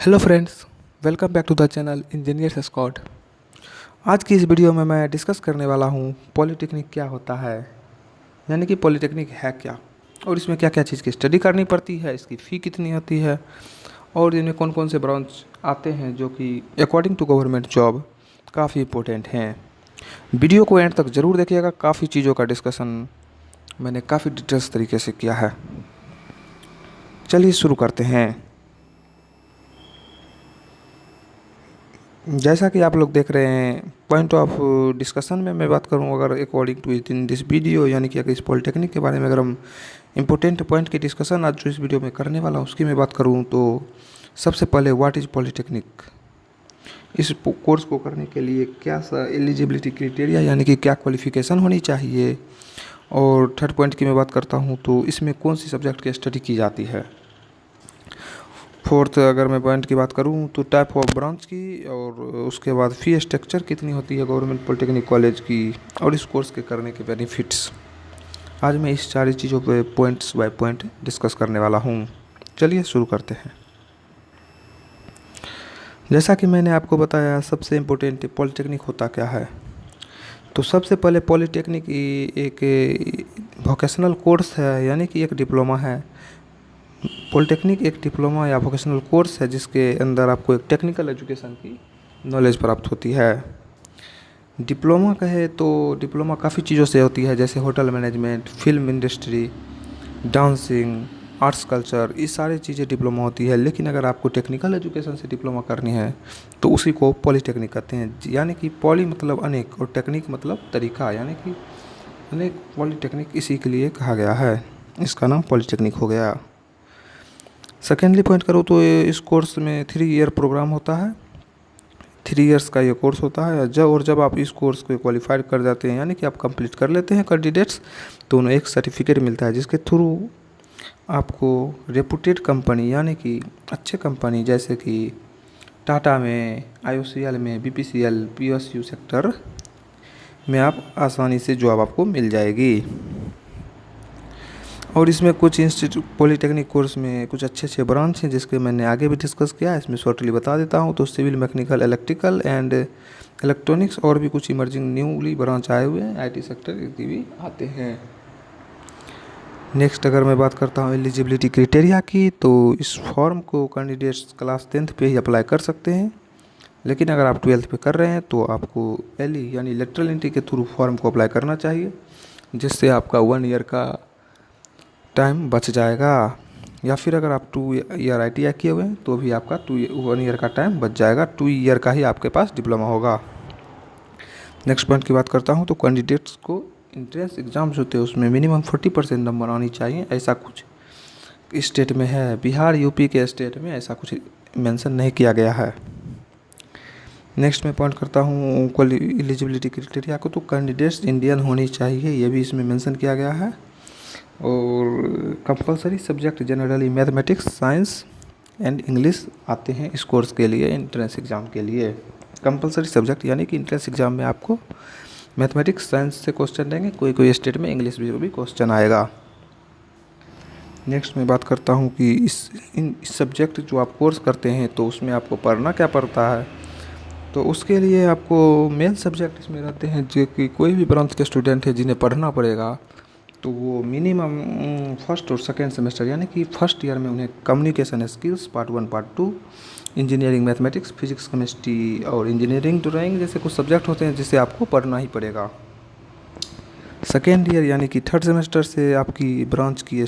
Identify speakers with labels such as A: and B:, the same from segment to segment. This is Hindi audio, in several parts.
A: Hello friends, welcome back to the channel engineers scot. आज की इस वीडियो में मैं डिस्कस करने वाला हूँ पॉलीटेक्निक क्या होता है, यानी कि पॉलीटेक्निक है क्या और इसमें क्या क्या चीज़ की स्टडी करनी पड़ती है, इसकी फ़ी कितनी होती है और इनमें कौन कौन से ब्रांच आते हैं जो कि अकॉर्डिंग टू गवर्नमेंट जॉब काफ़ी इंपॉर्टेंट हैं। वीडियो को एंड तक ज़रूर देखिएगा, काफ़ी चीज़ों का डिस्कशन मैंने काफ़ी डिटेल्स तरीके से किया है। चलिए शुरू करते हैं। जैसा कि आप लोग देख रहे हैं, पॉइंट ऑफ डिस्कशन में मैं बात करूं, अगर according to in this video, यानी कि अगर इस पॉलिटेक्निक के बारे में अगर हम इम्पोर्टेंट पॉइंट की डिस्कशन आज जो इस वीडियो में करने वाला हूं उसकी मैं बात करूं तो सबसे पहले व्हाट इज़ पॉलिटेक्निक। इस कोर्स को करने के लिए क्या सा एलिजिबिलिटी क्राइटेरिया, यानी कि क्या क्वालिफ़िकेशन होनी चाहिए, और थर्ड पॉइंट की मैं बात करता हूँ तो इसमें कौन सी सब्जेक्ट की स्टडी की जाती है। फोर्थ अगर मैं पॉइंट की बात करूं तो टाइप ऑफ ब्रांच की, और उसके बाद फ़ी स्ट्रक्चर कितनी होती है गवर्नमेंट पॉलिटेक्निक कॉलेज की, और इस कोर्स के करने के बेनिफिट्स। आज मैं इस सारी चीज़ों पे पॉइंट्स बाय पॉइंट डिस्कस करने वाला हूं। चलिए शुरू करते हैं। जैसा कि मैंने आपको बताया, सबसे इम्पोर्टेंट पॉलिटेक्निक होता क्या है। तो सबसे पहले पॉलिटेक्निक एक वोकेशनल कोर्स है, यानी कि एक डिप्लोमा है। पॉलिटेक्निक एक डिप्लोमा या वोकेशनल कोर्स है जिसके अंदर आपको एक टेक्निकल एजुकेशन की नॉलेज प्राप्त होती है। डिप्लोमा कहे तो डिप्लोमा काफ़ी चीज़ों से होती है, जैसे hotel management, film industry, dancing, arts culture, ये सारी चीज़ें डिप्लोमा होती है। लेकिन अगर आपको टेक्निकल एजुकेशन से डिप्लोमा करनी है तो उसी को पॉलीटेक्निक कहते हैं, यानी कि पॉली मतलब अनेक और टेक्निक मतलब तरीका, यानी कि अनेक पॉलीटेक्निक इसी के लिए कहा गया है, इसका नाम पॉलीटेक्निक हो गया। सेकेंडली पॉइंट करूँ तो इस कोर्स में 3 ईयर प्रोग्राम होता है। 3 इयर्स का ये कोर्स होता है। जब आप इस कोर्स को क्वालिफाइड कर जाते हैं, यानी कि आप कंप्लीट कर लेते हैं कैंडिडेट्स, तो उन्हें एक सर्टिफिकेट मिलता है जिसके थ्रू आपको रेपुटेड कंपनी, यानी कि अच्छे कंपनी जैसे कि टाटा में, IOCL में, BPCL, PSU सेक्टर में आप आसानी से जॉब आपको मिल जाएगी। और इसमें कुछ इंस्टीट्यूट पॉलीटेक्निक कोर्स में कुछ अच्छे अच्छे ब्रांच हैं जिसके मैंने आगे भी डिस्कस किया है, इसमें शॉर्टली बता देता हूँ। तो civil, mechanical, electrical and electronics, और भी कुछ इमर्जिंग न्यूली ब्रांच आए हुए हैं, IT सेक्टर इत्यादि भी आते हैं। नेक्स्ट अगर मैं बात करता हूँ एलिजिबिलिटी क्राइटेरिया की, तो इस फॉर्म को कैंडिडेट्स क्लास 10th पे ही अप्लाई कर सकते हैं। लेकिन अगर आप 12th पे कर रहे हैं तो आपको LE यानी लेटरल एंट्री के थ्रू फॉर्म को अप्लाई करना चाहिए, जिससे आपका 1 ईयर का टाइम बच जाएगा। या फिर अगर आप 2 ईयर ITI किए हुए हैं तो भी आपका 1 ईयर का टाइम बच जाएगा। 2 ईयर का ही आपके पास डिप्लोमा होगा। नेक्स्ट पॉइंट की बात करता हूँ तो कैंडिडेट्स को इंट्रेंस एग्ज़ाम्स होते हैं उसमें मिनिमम 40% नंबर आनी चाहिए, ऐसा कुछ स्टेट में है। बिहार, UP के स्टेट में ऐसा कुछ मेंशन नहीं किया गया है। नेक्स्ट मैं पॉइंट करता हूँ एलिजिबिलिटी क्राइटेरिया को, तो कैंडिडेट्स इंडियन होनी चाहिए, ये भी इसमें मेंशन किया गया है। और compulsory subject generally mathematics, science and English आते हैं इस कोर्स के लिए एंट्रेंस एग्ज़ाम के लिए। कंपलसरी सब्जेक्ट यानी कि एंट्रेंस एग्ज़ाम में आपको मैथमेटिक्स, साइंस से क्वेश्चन देंगे, कोई कोई स्टेट में इंग्लिश भी क्वेश्चन आएगा। नेक्स्ट मैं बात करता हूँ कि इस सब्जेक्ट जो आप कोर्स करते हैं तो उसमें आपको पढ़ना क्या पड़ता है। तो उसके लिए आपको मेन सब्जेक्ट इसमें रहते हैं जो कि कोई भी ब्रांच के स्टूडेंट है जिन्हें पढ़ना पड़ेगा, तो वो मिनिमम फर्स्ट और सेकेंड सेमेस्टर, यानी कि फर्स्ट ईयर में उन्हें communication skills part 1, part 2, engineering mathematics, physics, chemistry और इंजीनियरिंग ड्राइंग जैसे कुछ सब्जेक्ट होते हैं जिसे आपको पढ़ना ही पड़ेगा। सेकेंड ईयर यानी कि थर्ड सेमेस्टर से आपकी ब्रांच की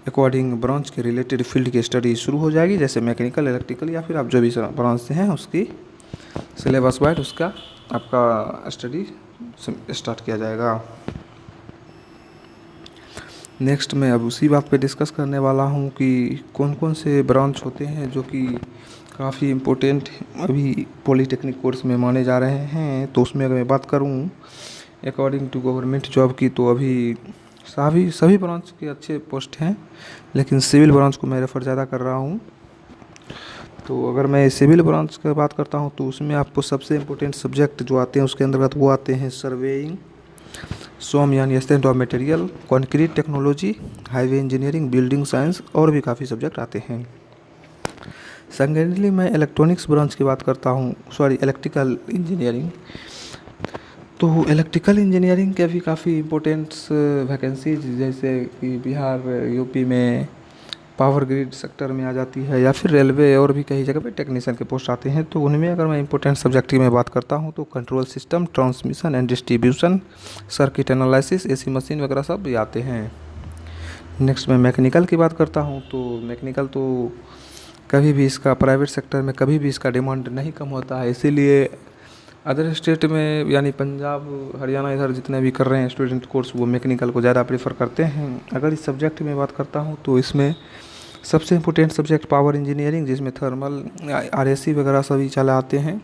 A: अकॉर्डिंग ब्रांच के रिलेटेड फील्ड की स्टडी शुरू हो जाएगी, जैसे मैकेनिकल, इलेक्ट्रिकल या फिर आप जो भी ब्रांच से हैं उसकी सिलेबस वाइज उसका आपका स्टडी स्टार्ट किया जाएगा। नेक्स्ट मैं अब उसी बात पे डिस्कस करने वाला हूँ कि कौन कौन से ब्रांच होते हैं जो कि काफ़ी इम्पोर्टेंट अभी पॉलीटेक्निक कोर्स में माने जा रहे हैं। तो उसमें अगर मैं बात करूँ अकॉर्डिंग टू गवर्नमेंट जॉब की, तो अभी सभी ब्रांच के अच्छे पोस्ट हैं, लेकिन सिविल ब्रांच को मैं रेफ़र ज़्यादा कर रहा हूँ। तो अगर मैं सिविल ब्रांच की बात करता हूँ तो उसमें आपको सबसे इम्पोर्टेंट सब्जेक्ट जो आते हैं उसके अंतर्गत वो आते हैं सर्वेइंग, सोम यानी stand of material, concrete technology, highway engineering, building science, और भी काफ़ी सब्जेक्ट आते हैं। सेकेंडली मैं इलेक्ट्रॉनिक्स ब्रांच की बात करता हूँ, सॉरी इलेक्ट्रिकल इंजीनियरिंग। तो इलेक्ट्रिकल इंजीनियरिंग के भी काफ़ी इम्पोर्टेंट्स वैकेंसीज जैसे कि बिहार, यूपी में पावर ग्रिड सेक्टर में आ जाती है, या फिर रेलवे और भी कई जगह पे टेक्नीशियन के पोस्ट आते हैं। तो उनमें अगर मैं इंपॉर्टेंट सब्जेक्ट की मैं बात करता हूँ तो control system, transmission and distribution, circuit analysis, AC machine वगैरह सब भी आते हैं। नेक्स्ट मैं मैकेनिकल की बात करता हूँ तो मैकेनिकल तो कभी भी इसका प्राइवेट सेक्टर में कभी भी इसका डिमांड नहीं कम होता है, इसीलिए अदर स्टेट में यानी पंजाब, हरियाणा इधर जितने भी कर रहे हैं स्टूडेंट कोर्स वो मैकेनिकल को ज़्यादा प्रेफर करते हैं। अगर इस सब्जेक्ट में बात करता हूँ तो इसमें सबसे इम्पोर्टेंट सब्जेक्ट पावर इंजीनियरिंग, जिसमें थर्मल, आरएसी वगैरह सभी चला आते हैं।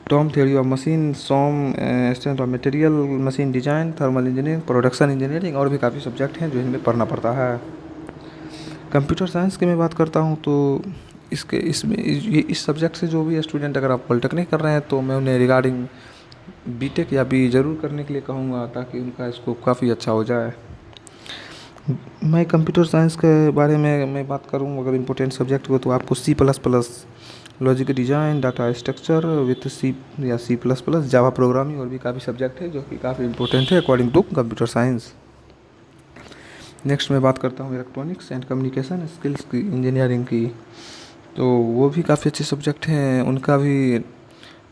A: TOM theory of machine, SOM strength of material, machine design, thermal engineering, production engineering और भी काफ़ी सब्जेक्ट हैं जो इनमें पढ़ना पड़ता है। कंप्यूटर साइंस की मैं बात करता हूँ तो इसमें इस सब्जेक्ट से जो भी स्टूडेंट अगर आप पॉलिटेक्निक कर रहे हैं तो मैं उन्हें रिगार्डिंग बीटेक या बी ज़रूर करने के लिए कहूँगा ताकि उनका स्कोप काफ़ी अच्छा हो जाए। मैं कंप्यूटर साइंस के बारे में मैं बात करूँ अगर इम्पोर्टेंट सब्जेक्ट को तो आपको C++, logic design, data structure with C या C++, जावा प्रोग्रामिंग और भी काफ़ी सब्जेक्ट है जो कि काफ़ी इंपॉर्टेंट है according to computer science. Next मैं बात करता हूँ इलेक्ट्रॉनिक्स एंड कम्युनिकेशन स्किल्स की इंजीनियरिंग की, तो वो भी काफ़ी अच्छे सब्जेक्ट हैं। उनका भी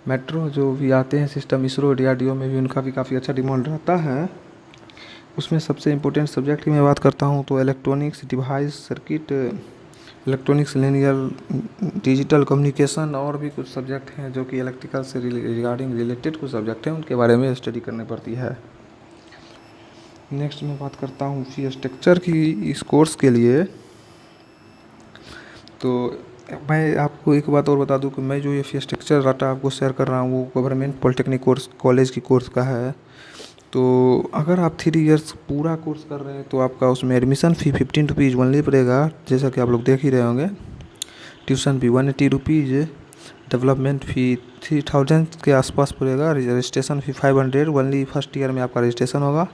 A: मेट्रो जो भी आते हैं सिस्टम, इसरो, DRDO में भी उनका भी काफ़ी अच्छा डिमांड रहता है। उसमें सबसे इम्पोर्टेंट सब्जेक्ट की मैं बात करता हूँ तो electronics device circuit, electronics linear, digital communication और भी कुछ सब्जेक्ट हैं जो कि इलेक्ट्रिकल से रिगार्डिंग रिलेटेड कुछ सब्जेक्ट हैं, उनके बारे में स्टडी करनी पड़ती है। नेक्स्ट मैं बात करता हूँ फी स्ट्रक्चर की इस कोर्स के लिए। तो मैं आपको एक बात और बता दूं कि मैं जो ये फी स्ट्रक्चर डाटा आपको शेयर कर रहा हूँ वो गवर्नमेंट पॉलिटेक्निक कोर्स कॉलेज की कोर्स का है। तो अगर आप 3 इयर्स पूरा कोर्स कर रहे हैं तो आपका उसमें एडमिशन फ़ी 15 रुपीज़ ओनली पड़ेगा, जैसा कि आप लोग देख ही रहे होंगे। ट्यूशन फ़ी 180 रुपीज़, डेवलपमेंट फ़ी 3000 के आसपास पड़ेगा, रजिस्ट्रेशन फ़ी 500 ओनली फर्स्ट ईयर में आपका रजिस्ट्रेशन होगा।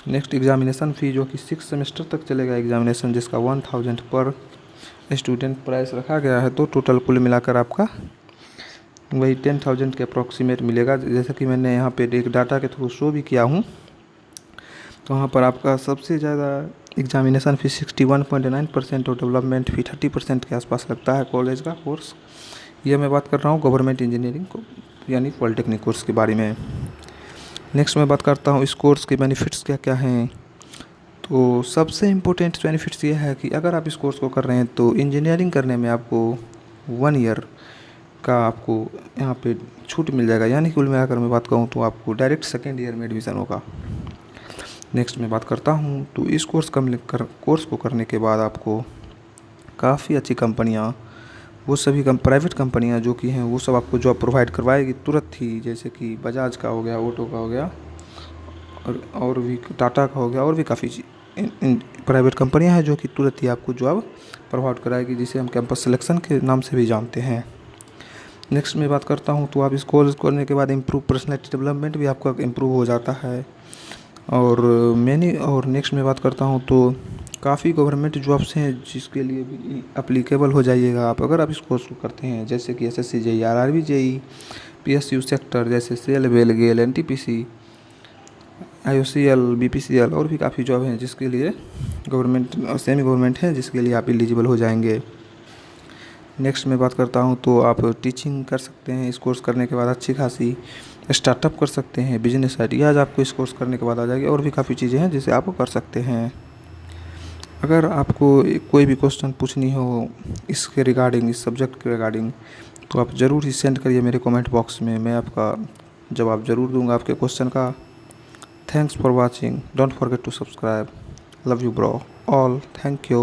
A: नेक्स्ट एग्जामिनेशन फ़ी जो कि 6 सेमेस्टर तक चलेगा एग्जामिनेशन, जिसका 1000 पर स्टूडेंट प्राइस रखा गया है। तो टोटल कुल मिलाकर आपका वही 10,000 के अप्रॉक्सीमेट मिलेगा, जैसा कि मैंने यहाँ पे एक डाटा के थ्रू शो भी किया हूँ। तो वहाँ पर आपका सबसे ज़्यादा एग्जामिनेशन फ़ी 61.9% और डेवलपमेंट फ़ी 30% के आसपास लगता है कॉलेज का कोर्स। ये मैं बात कर रहा हूँ गवर्नमेंट इंजीनियरिंग को यानी पॉलिटेक्निक कोर्स के बारे में। नेक्स्ट मैं बात करता हूँ इस कोर्स के बेनिफिट्स क्या क्या हैं। तो सबसे इम्पोर्टेंट बेनिफिट्स ये है कि अगर आप इस कोर्स को कर रहे हैं तो इंजीनियरिंग करने में आपको 1 ईयर का आपको यहाँ पे छूट मिल जाएगा, यानी कुल मिलाकर मैं बात कहूँ तो आपको डायरेक्ट सेकेंड ईयर में एडमिशन होगा। नेक्स्ट मैं बात करता हूँ तो इस कोर्स को करने के बाद आपको काफ़ी अच्छी कंपनियाँ, वो सभी प्राइवेट कंपनियाँ जो कि हैं वो सब आपको जॉब प्रोवाइड करवाएगी तुरंत ही, जैसे कि बजाज का हो गया, ऑटो का हो गया और भी टाटा का हो गया, और भी काफ़ी प्राइवेट कंपनियां हैं जो कि तुरंत ही आपको जॉब प्रोवाइड कराएगी, जिसे हम कैंपस सिलेक्शन के नाम से भी जानते हैं। नेक्स्ट मैं बात करता हूं तो आप इस कोर्स करने के बाद इम्प्रूव पर्सनैलिटी डेवलपमेंट भी आपका इम्प्रूव हो जाता है। और नेक्स्ट मैं बात करता हूं तो काफ़ी गवर्नमेंट जॉब्स हैं जिसके लिए भी अप्लीकेबल हो जाइएगा आप अगर आप इस कोर्स को करते हैं, जैसे कि SSC JEE, RRB JEE, PSU sector जैसे सेल, बेल, गेल, NTPC, IOCL, BPCL और भी काफ़ी जॉब हैं जिसके लिए गवर्नमेंट और सेमी गवर्नमेंट है जिसके लिए आप एलिजिबल हो जाएंगे। नेक्स्ट मैं बात करता हूं तो आप टीचिंग कर सकते हैं इस कोर्स करने के बाद, अच्छी खासी स्टार्टअप कर सकते हैं, बिजनेस आइडियाज़ आपको इस कोर्स करने के बाद आ जाएगी, और भी काफ़ी चीज़ें हैं जिसे आप कर सकते हैं। अगर आपको कोई भी क्वेश्चन पूछनी हो इसके रिगार्डिंग, इस सब्जेक्ट के रिगार्डिंग, तो आप ज़रूर ही सेंड करिए मेरे कमेंट बॉक्स में, मैं आपका जवाब ज़रूर दूंगा आपके क्वेश्चन का। Thanks for watching. Don't forget to subscribe. Love you bro. All. Thank you.